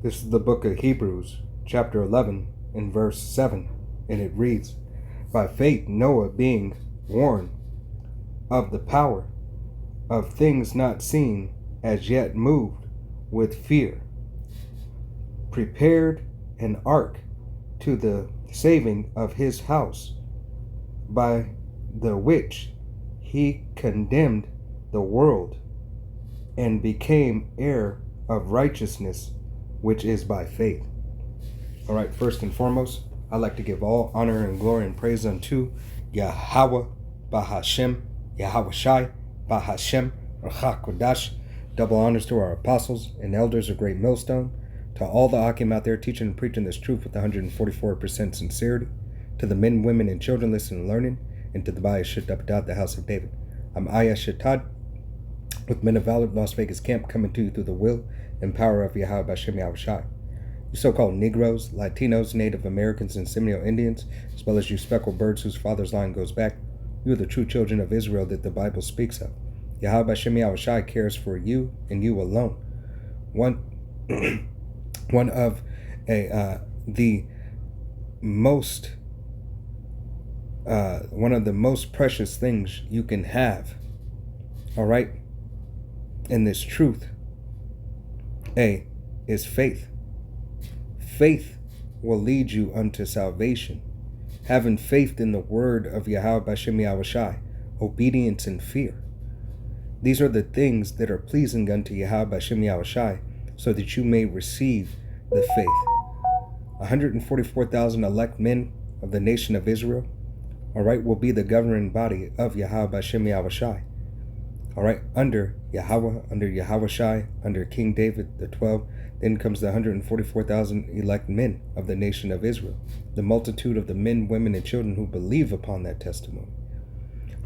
This is the book of Hebrews, chapter 11, and verse 7, and it reads, "By faith Noah, being warned of the power of things not seen, as yet moved with fear, prepared an ark to the saving of his house, by the which he condemned the world, and became heir of righteousness, which is by faith." All right, first and foremost, I'd like to give all honor and glory and praise unto Yahweh Bahashem, Yahweh Shai Bahashem, Rachak Kodash. Double honors to our apostles and elders of Great Millstone, to all the Akim out there teaching and preaching this truth with 144% sincerity, to the men, women, and children listening and learning, and to the Bayah Shetapatad, the house of David. I'm Ayah Shetad, with Men of Valor, Las Vegas camp, coming to you through the will and power of Yahweh Bashem Yahweh Shai. You so-called Negroes, Latinos, Native Americans, and Seminole Indians, as well as you speckled birds whose father's line goes back, you are the true children of Israel that the Bible speaks of. Yahweh Bashem Yahweh Shai cares for you and you alone. One of the most precious things you can have, all right, in this truth, is faith. Faith will lead you unto salvation. Having faith in the word of Yahweh Bashem Yahweh Shai, obedience and fear. These are the things that are pleasing unto Yahweh Bashem Yahweh Shai, so that you may receive the faith. 144,000 elect men of the nation of Israel, all right, will be the governing body of Yahweh Bashem Yahweh Shai. All right, under Yahweh, under Yahweh Shai, under King David, the 12, then comes the 144,000 elect men of the nation of Israel, the multitude of the men, women, and children who believe upon that testimony.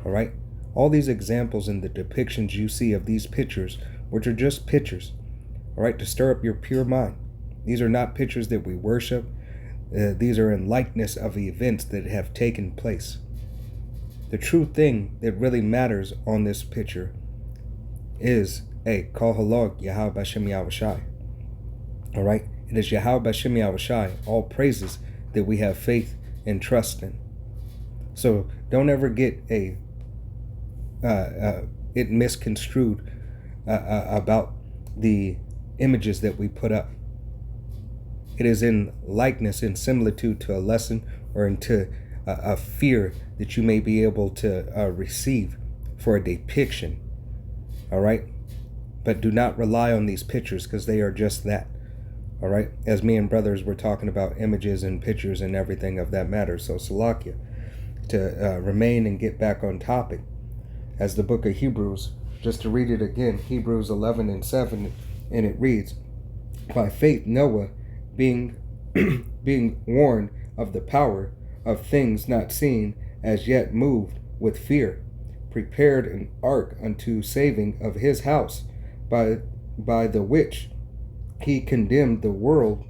All right, all these examples and the depictions you see of these pictures, which are just pictures, all right, to stir up your pure mind. These are not pictures that we worship. These are in likeness of the events that have taken place. The true thing that really matters on this picture is Kol Halog Yahweh Bashem Yahweh Shai. All right, it is Yahweh Bashem Yahweh Shai, all praises that we have faith and trust in. So don't ever get it misconstrued about the images that we put up. It is in likeness and similitude to a lesson or into a fear that you may be able to receive for a depiction. All right, but do not rely on these pictures, because they are just that. All right, as me and brothers were talking about images and pictures and everything of that matter. So Salakia, to remain and get back on topic, as the book of Hebrews, just to read it again, Hebrews 11 and 7, and it reads, "By faith Noah, being warned of the power of things not seen, as yet moved with fear, prepared an ark unto saving of his house, by the which he condemned the world,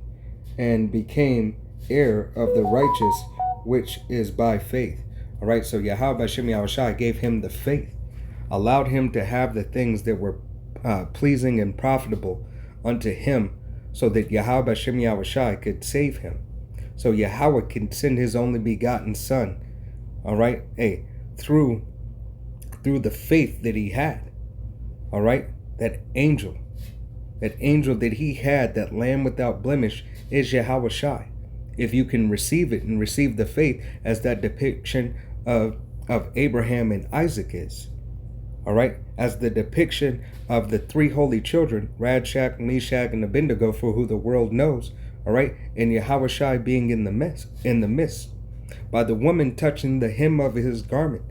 and became heir of the righteous, which is by faith." All right, so Yahweh Bashem Yahweh Shai gave him the faith, allowed him to have the things that were pleasing and profitable unto him, so that Yahweh Bashem Yahweh Shai could save him. So Yahweh can send his only begotten son, all right, through the faith that he had. All right, that angel that he had, that lamb without blemish, is Yahweh Shai. If you can receive it and receive the faith as that depiction of Abraham and Isaac is. All right, as the depiction of the three holy children, Radshak, Meshach, and Abednego, for who the world knows. All right, and Yahweh Shai being in the midst, by the woman touching the hem of his garment.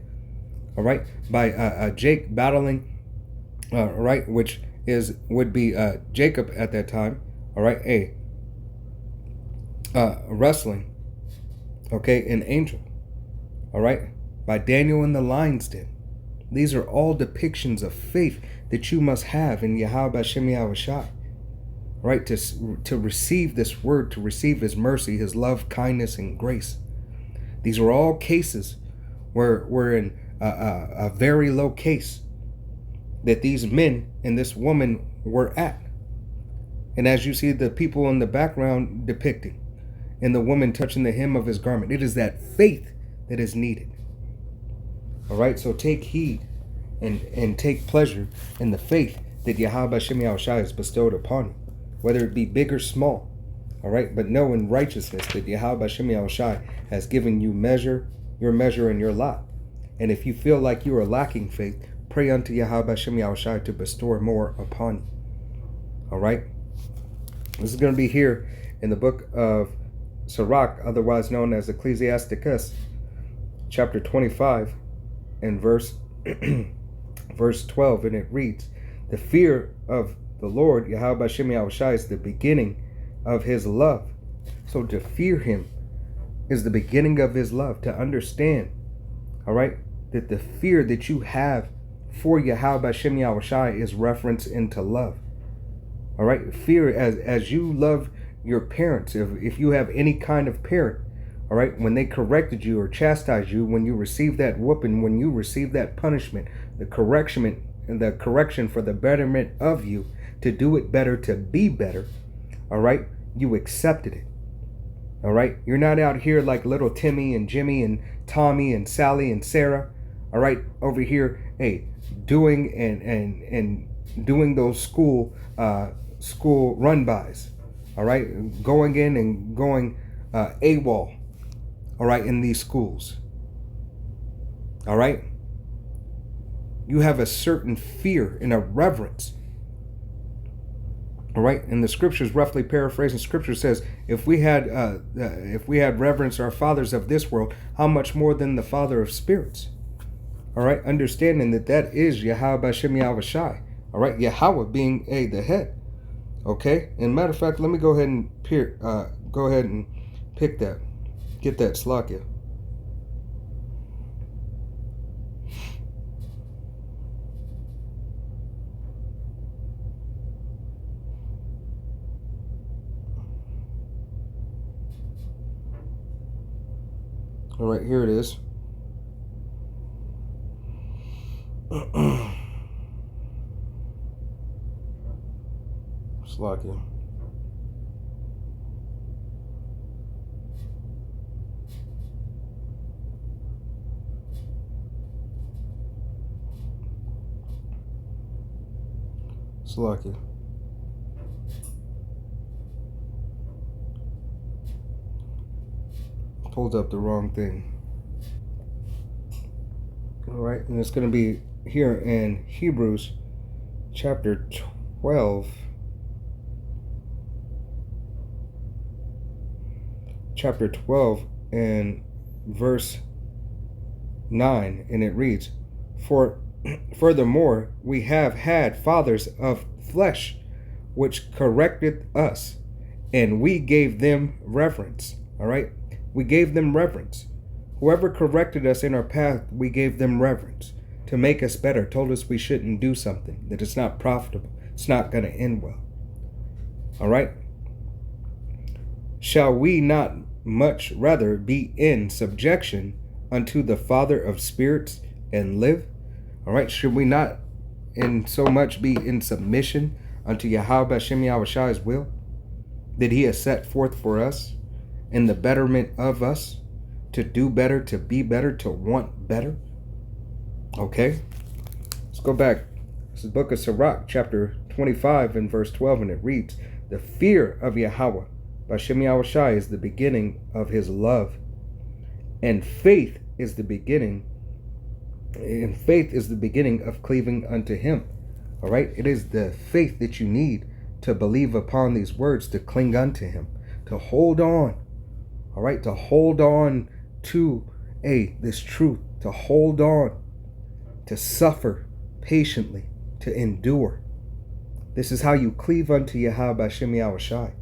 All right, by Jake battling, all right, which would be Jacob at that time. All right, wrestling, okay, an angel. All right, by Daniel in the lion's den. These are all depictions of faith that you must have in Yahweh Bashem Yahweh Shai. Right, to receive this word, to receive his mercy, his love, kindness, and grace. These are all cases where we're in a very low case that these men and this woman were at. And as you see the people in the background depicting, and the woman touching the hem of his garment, it is that faith that is needed. All right, so take heed and take pleasure in the faith that Yahweh Hashem Yahushua has bestowed upon you, whether it be big or small. All right, but know in righteousness that Yahweh Hashem Yahushua has given you your measure and your lot. And if you feel like you are lacking faith, pray unto Yahweh Hashem Yahushua to bestow more upon you. All right, this is going to be here in the book of Sirach, otherwise known as Ecclesiasticus, chapter 25 and verse 12, and it reads, the fear of the Lord Yahweh Hashem Yahushua is the beginning of his love. So to fear him is the beginning of his love. To understand, all right, that the fear that you have for Yahweh Hashem Yahushua is reference into love. All right, fear as you love your parents. If you have any kind of parent, all right, when they corrected you or chastised you, when you receive that whooping, when you receive that punishment, the correction for the betterment of you, to do it better, to be better, all right, you accepted it. All right, you're not out here like little Timmy and Jimmy and Tommy and Sally and Sarah, all right, over here, hey, doing and doing those school run-bys, all right, going in and going AWOL, all right, in these schools. All right, you have a certain fear and a reverence. All right, and the scriptures, roughly paraphrasing, scripture says, if we had reverence our fathers of this world, how much more than the Father of spirits? All right, understanding that is Yahweh Hashem Yahushua. All right, Yahweh being the head. Okay, and matter of fact, let me go ahead and pick that, get that slakia. All right, here it is. Slakia. Slakia. Pulled up the wrong thing. All right, and it's going to be here in Hebrews chapter 12. Chapter 12 and verse 9, and it reads, furthermore, we have had fathers of flesh which corrected us, and we gave them reverence. All right, we gave them reverence. Whoever corrected us in our path, we gave them reverence to make us better, told us we shouldn't do something, that it's not profitable, it's not going to end well. All right, shall we not much rather be in subjection unto the Father of spirits and live? All right, should we not in so much be in submission unto Yahweh Hashem Yahushua's will that he has set forth for us in the betterment of us, to do better, to be better, to want better? Okay, let's go back. This is the book of Sirach, chapter 25 and verse 12, and it reads, the fear of Yahweh Hashem Yahushua is the beginning of his love, and faith is the beginning of cleaving unto him. All right, it is the faith that you need to believe upon these words, to cling unto him, to hold on. All right, to hold on to this truth, to hold on, to suffer patiently, to endure. This is how you cleave unto Yahweh Hashem Yahushua,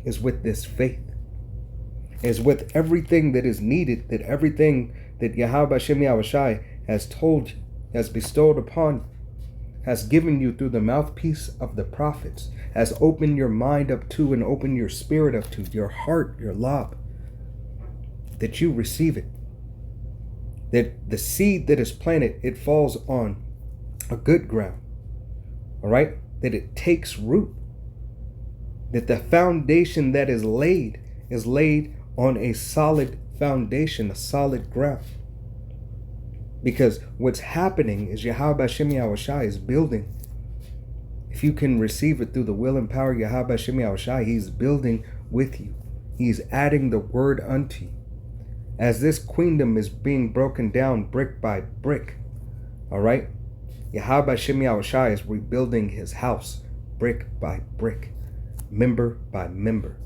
is with this faith, is with everything that is needed, that everything that Yahweh Hashem Yahushua has told you, has bestowed upon you, has given you through the mouthpiece of the prophets, has opened your mind up to and opened your spirit up to, your heart, your lob, that you receive it. That the seed that is planted, it falls on a good ground. All right? That it takes root. That the foundation that is laid on a solid foundation, a solid ground. Because what's happening is Yahweh Hashem Yahushai is building. If you can receive it through the will and power of Yahweh Hashem Yahushai, he's building with you. He's adding the word unto you. As this kingdom is being broken down brick by brick, all right? Yahweh Hashem Yahushai is rebuilding his house brick by brick, member by member.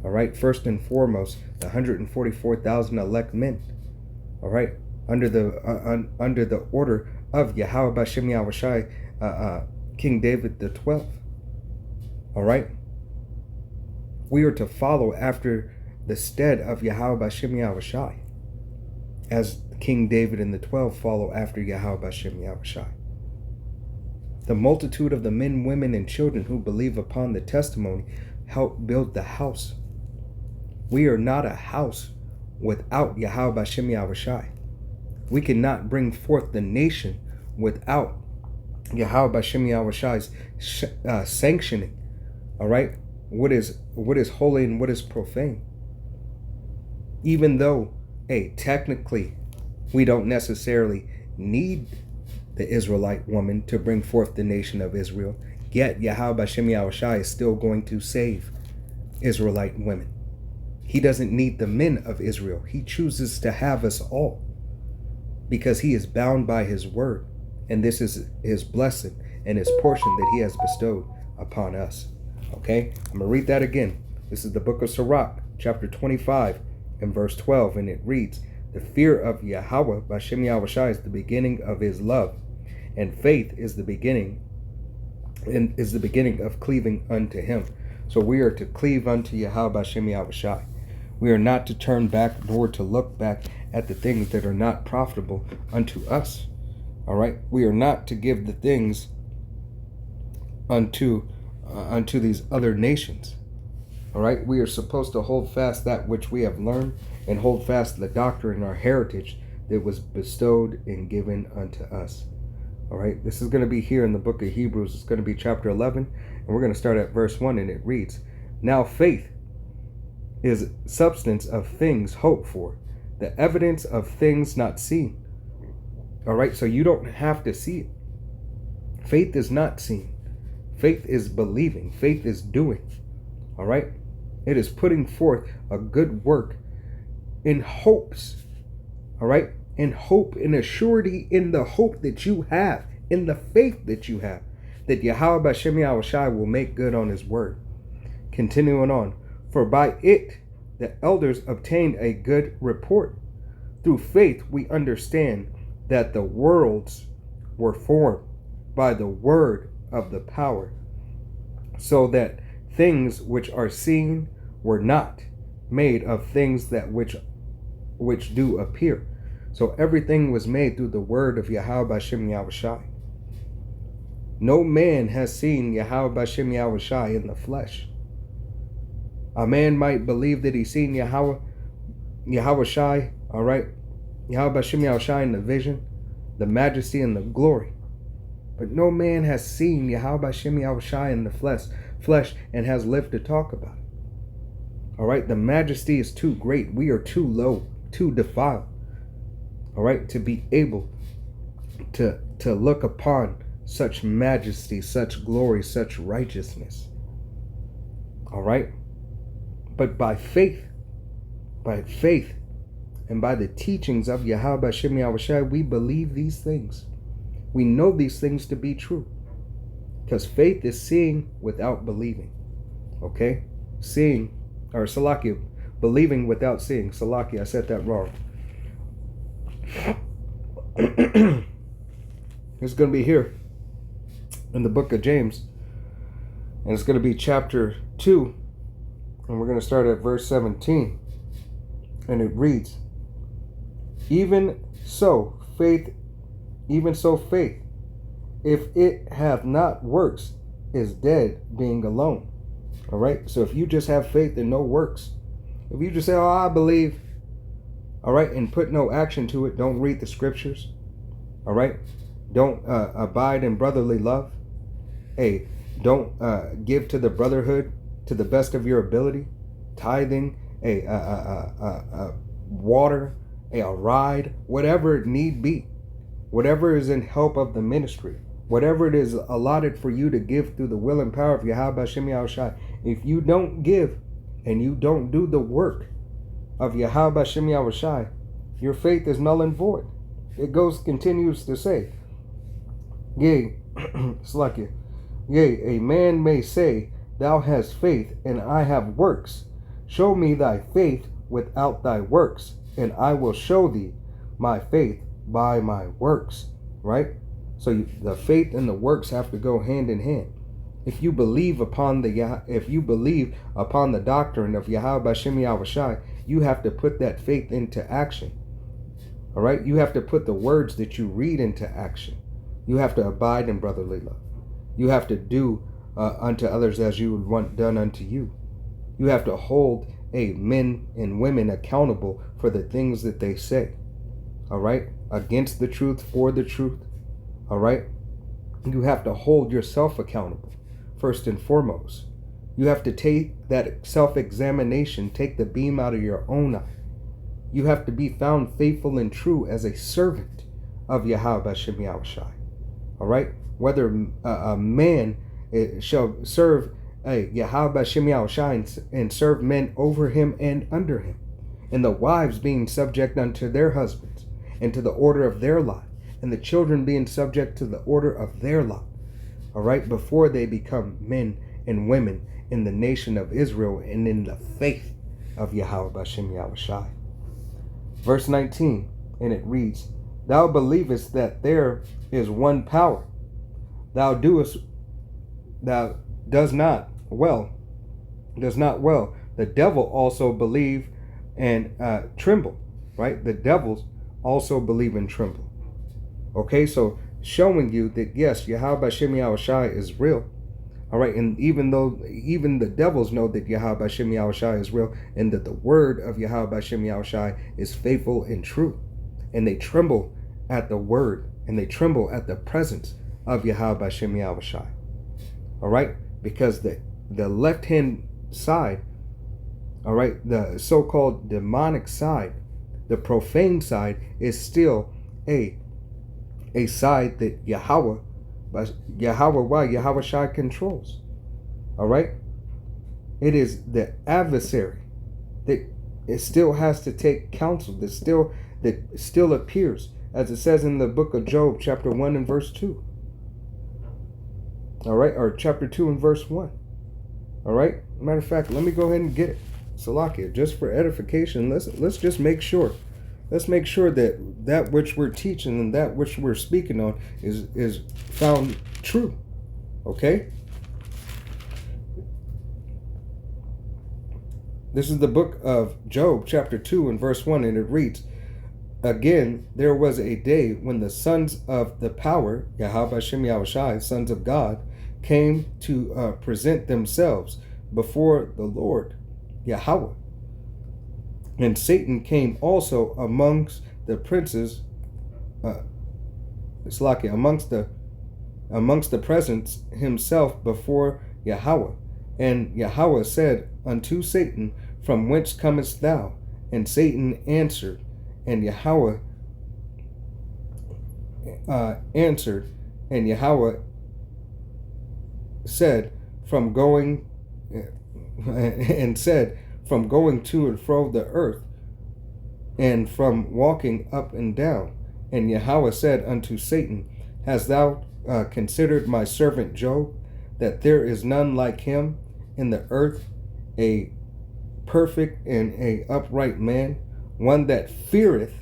All right, first and foremost, the 144,000 elect men. All right, under the order of Yahweh Hashem Yahushai, King David the 12th. All right, we are to follow after the stead of Yahweh Hashem Yahushai, as King David and the 12 follow after Yahweh Hashem Yahushai. The multitude of the men, women, and children who believe upon the testimony help build the house. We are not a house without Yahweh Hashem Yahushai. We cannot bring forth the nation without Yahweh Hashem Yahushai's sanctioning. All right, what is holy and what is profane. Even though, technically, we don't necessarily need the Israelite woman to bring forth the nation of Israel, yet Yahweh Hashem Yahushai is still going to save Israelite women. He doesn't need the men of Israel. He chooses to have us all because he is bound by his word. And this is his blessing and his portion that he has bestowed upon us. Okay, I'm going to read that again. This is the book of Sirach, chapter 25 and verse 12. And it reads, the fear of Yahweh Hashem Yahushai is the beginning of his love, and faith is the beginning of cleaving unto him. So we are to cleave unto Yahweh Hashem Yahushai. We are not to turn back nor to look back at the things that are not profitable unto us. All right, we are not to give the things unto these other nations. All right, we are supposed to hold fast that which we have learned and hold fast the doctrine and our heritage that was bestowed and given unto us. All right, this is going to be here in the book of Hebrews. It's going to be chapter 11, and we're going to start at verse 1, and it reads, now faith is substance of things hoped for, the evidence of things not seen. All right, so you don't have to see it. Faith is not seen. Faith is believing. Faith is doing. All right, it is putting forth a good work in hopes. All right, in hope, in a surety, in the hope that you have, in the faith that you have, that Yahweh Hashem Yahushai will make good on his word. Continuing on, for by it the elders obtained a good report. Through faith we understand that the worlds were formed by the word of the power, so that things which are seen were not made of things that which do appear. So everything was made through the word of Yahweh Hashem Yahushai. No man has seen Yahweh Hashem Yahushai in the flesh. A man might believe that he's seen Yahushai, all right, Yahweh Hashem Yahushai in the vision, the majesty and the glory. But no man has seen Yahweh Hashem Yahushai in the flesh and has lived to talk about it. All right, the majesty is too great. We are too low, too defiled. All right, to be able to look upon such majesty, such glory, such righteousness. All right, but by faith, and by the teachings of Yahweh Hashem Yahushai, we believe these things. We know these things to be true, because faith is seeing without believing. Okay, seeing, or Salakia, believing without seeing. Salakia, I said that wrong. It's going to be here in the book of James, and it's going to be chapter 2, and we're going to start at verse 17, and it reads, even so faith, if it hath not works, is dead, being alone. All right, so if you just have faith and no works, if you just say, oh, I believe, all right, and put no action to it, don't read the scriptures, all right, don't abide in brotherly love, hey, don't give to the brotherhood, to the best of your ability, tithing, water, a ride, whatever it need be, whatever is in help of the ministry, whatever it is allotted for you to give through the will and power of Yahweh Hashem Yahushai. If you don't give and you don't do the work of Yahweh Hashem Yahushai, your faith is null and void. It continues to say, yea, Slakia, yea, a man may say, thou hast faith, and I have works. Show me thy faith without thy works, and I will show thee my faith by my works. Right? So the faith and the works have to go hand in hand. If you believe upon the doctrine of Yahweh Hashem Yahushai, you have to put that faith into action. All right? You have to put the words that you read into action. You have to abide in brotherly love. You have to do unto others as you would want done unto you. You have to hold men and women accountable for the things that they say. All right? Against the truth, for the truth. All right? You have to hold yourself accountable, first and foremost. You have to take that self-examination, take the beam out of your own eye. You have to be found faithful and true as a servant of Yahweh Hashem Yahushai. All right? Whether a man shall serve Yahweh Hashem Yahushai and serve men over him and under him, and the wives being subject unto their husbands and to the order of their lot, and the children being subject to the order of their lot. All right? Before they become men and women in the nation of Israel and in the faith of Yahweh Hashem Yahushai. Verse 19, and it reads, thou believest that there is one power. Thou does not well. The devil also believe and tremble, right? The devils also believe and tremble. Okay, so showing you that yes, Yahweh Hashem Yahushai is real. All right, and even the devils know that Yahweh Hashem Yahushai is real, and that the word of Yahweh Hashem Yahushai is faithful and true, and they tremble at the word, and they tremble at the presence of Yahweh Hashem Yahushai. All right, because the left hand side, all right, the so-called demonic side, the profane side, is still a side that Yahweh Shai controls. All right? It is the adversary that it still has to take counsel, that still appears, as it says in the book of Job, chapter 1 and verse 2. All right? Or chapter 2 and verse 1. All right? Matter of fact, let me go ahead and get it. Salakia, just for edification, let's just make sure. Let's make sure that which we're teaching and that which we're speaking on is found true. Okay? This is the book of Job, chapter 2 and verse 1, and it reads, again, there was a day when the sons of the power, Yahweh Hashem Yahushai, sons of God, came to present themselves before the Lord, Yahweh. And Satan came also amongst the princes, amongst the presence himself before Yahweh. And Yahweh said unto Satan, from whence comest thou? And Satan answered, and Yahweh answered, and Yahweh said, from going to and fro the earth, and from walking up and down. And Yahweh said unto Satan, hast thou considered my servant Job, that there is none like him in the earth, a perfect and a upright man, one that feareth,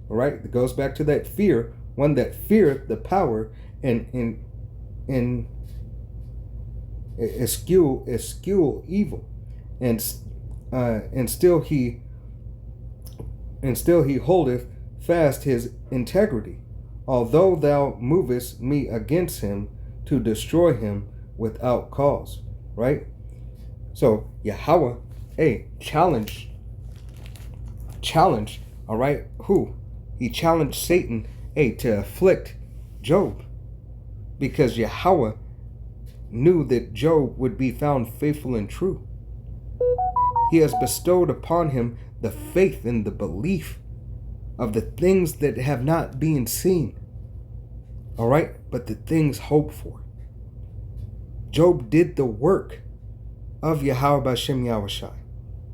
right? It goes back to that fear, one that feareth the power and eschew evil, and still he holdeth fast his integrity, although thou movest me against him to destroy him without cause. Right? So Yahweh, challenge, all right, who? He challenged Satan, to afflict Job, because Yahweh knew that Job would be found faithful and true. He has bestowed upon him the faith and the belief of the things that have not been seen, all right, but the things hoped for. Job did the work of Yahweh B'Shem Yahushai.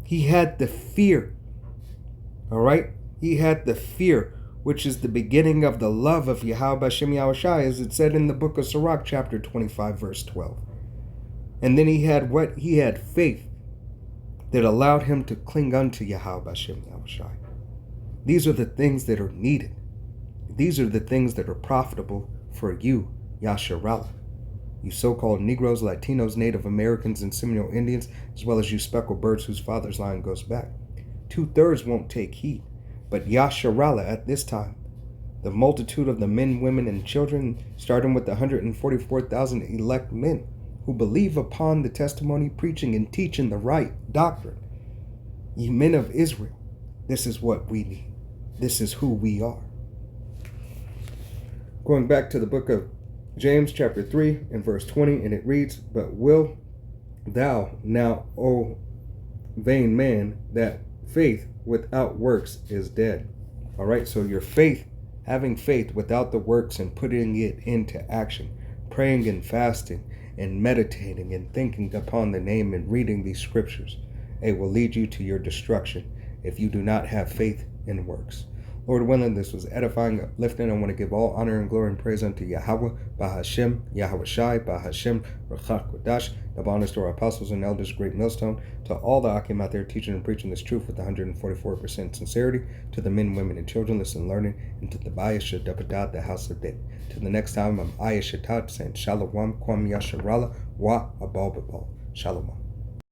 He had the fear, all right? He had the fear, which is the beginning of the love of Yahweh B'Shem Yahushai, as it said in the book of Sirach, chapter 25, verse 12. And then he had what? He had faith that allowed him to cling unto Yahweh B'Shem Yahushai. These are the things that are needed. These are the things that are profitable for you, Yasharallah. You so-called Negroes, Latinos, Native Americans, and Seminole Indians, as well as you speckled birds whose father's line goes back. 2/3 won't take heed. But Yasharallah at this time, the multitude of the men, women, and children, starting with the 144,000 elect men who believe upon the testimony, preaching, and teaching the right doctrine. Ye men of Israel, this is what we need. This is who we are. Going back to the book of James chapter 3 and verse 20, and it reads, "But will thou now, O vain man, that faith without works is dead." All right, so your faith, having faith without the works and putting it into action, praying and fasting and meditating and thinking upon the name and reading these scriptures, it will lead you to your destruction if you do not have faith in works. Lord willing, this was edifying, uplifting. I want to give all honor and glory and praise unto Yahweh, Bahashem, Yahweh Shai, Bahashem, Rachak Kodash, the honors to our apostles and elders, great millstone, to all the Akim out there teaching and preaching this truth with 144% sincerity, to the men, women, and children, listen, learning, and to the Bayasha Dabadat, the house of David. Till the next time, I'm Ayashatat saying Shalom, Kwam Yasharallah, Wa Abal Babal. Shalom.